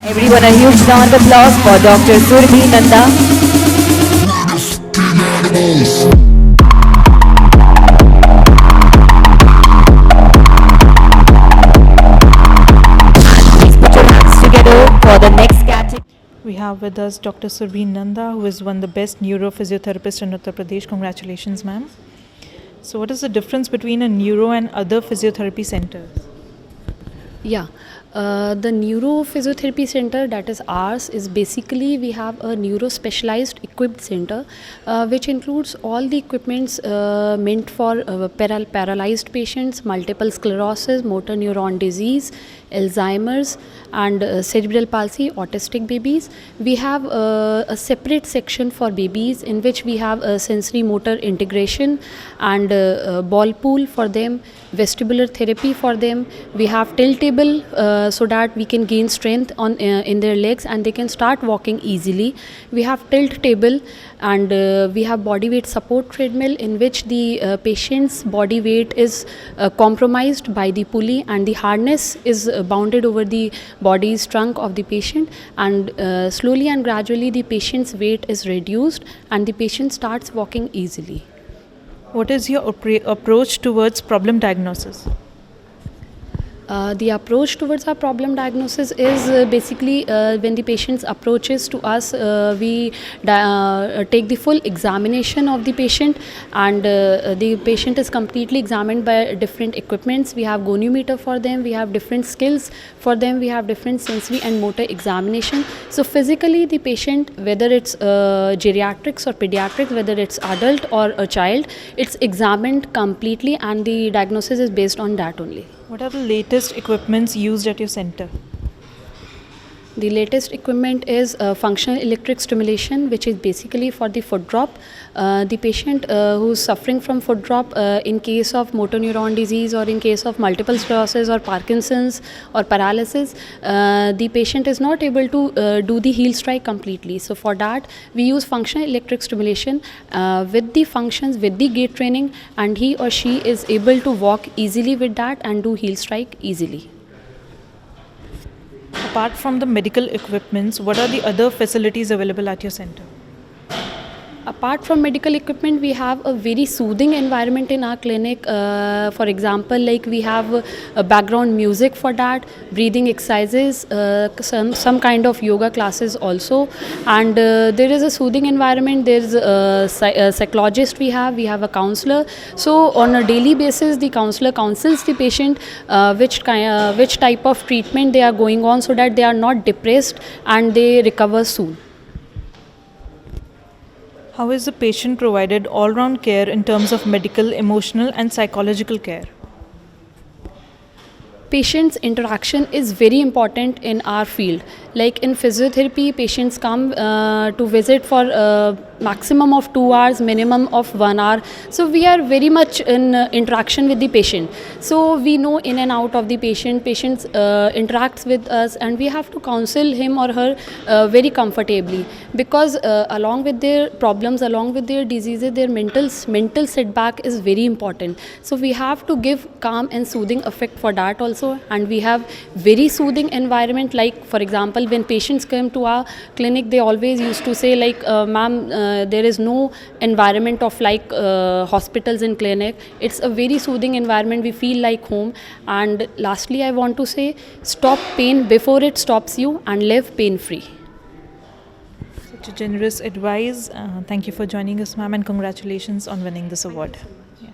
Everyone, a huge round of applause for Dr. Surbhi Nanda. Please put your hands together for the next category. We have with us Dr. Surbhi Nanda, who is one of the best neurophysiotherapists in Uttar Pradesh. Congratulations, ma'am. So, what is the difference between a neuro and other physiotherapy centers? Yeah, the neurophysiotherapy center that is ours is basically we have a neuro specialized equipped center which includes all the equipments meant for paralyzed patients, multiple sclerosis, motor neuron disease, Alzheimer's and cerebral palsy, autistic babies. We have a separate section for babies in which we have a sensory motor integration and ball pool for them, vestibular therapy for them. We have tilt table so that we can gain strength on in their legs and they can start walking easily. We have tilt table and we have body weight support treadmill in which the patient's body weight is compromised by the pulley and the harness is bounded over the body's trunk of the patient, and slowly and gradually the patient's weight is reduced and the patient starts walking easily. What is your approach towards problem diagnosis? The approach towards our problem diagnosis is basically when the patient approaches to us, we take the full examination of the patient and the patient is completely examined by different equipments. We have goniometer for them, we have different skills for them, we have different sensory and motor examination. So physically the patient, whether it's geriatrics or pediatrics, whether it's adult or a child, it's examined completely and the diagnosis is based on that only. What are the latest equipments used at your center? The latest equipment is functional electric stimulation, which is basically for the foot drop. The patient who's suffering from foot drop in case of motor neuron disease or in case of multiple sclerosis or Parkinson's or paralysis, the patient is not able to do the heel strike completely. So for that, we use functional electric stimulation with the functions, with the gait training, and he or she is able to walk easily with that and do heel strike easily. Apart from the medical equipments, what are the other facilities available at your center? Apart from medical equipment, we have a very soothing environment in our clinic. For example, like we have background music for that, breathing exercises, some kind of yoga classes also. And there is a soothing environment. There is a psychologist we have a counselor. So on a daily basis, the counselor counsels the patient which type of treatment they are going on so that they are not depressed and they recover soon. How is the patient provided all-round care in terms of medical, emotional and psychological care? Patient's interaction is very important in our field. Like in physiotherapy, patients come to visit for maximum of 2 hours, minimum of 1 hour. So we are very much in interaction with the patient. So we know in and out of the patient. Patients interacts with us and we have to counsel him or her very comfortably, because along with their problems, along with their diseases, their mental setback is very important. So we have to give calm and soothing effect for that also, and we have very soothing environment. Like for example, when patients come to our clinic, they always used to say like, ma'am, there is no environment of like hospitals and clinic. It's a very soothing environment. We feel like home. And lastly, I want to say, stop pain before it stops you and live pain free. Such a generous advice. Thank you for joining us, ma'am, and congratulations on winning this award. Yeah.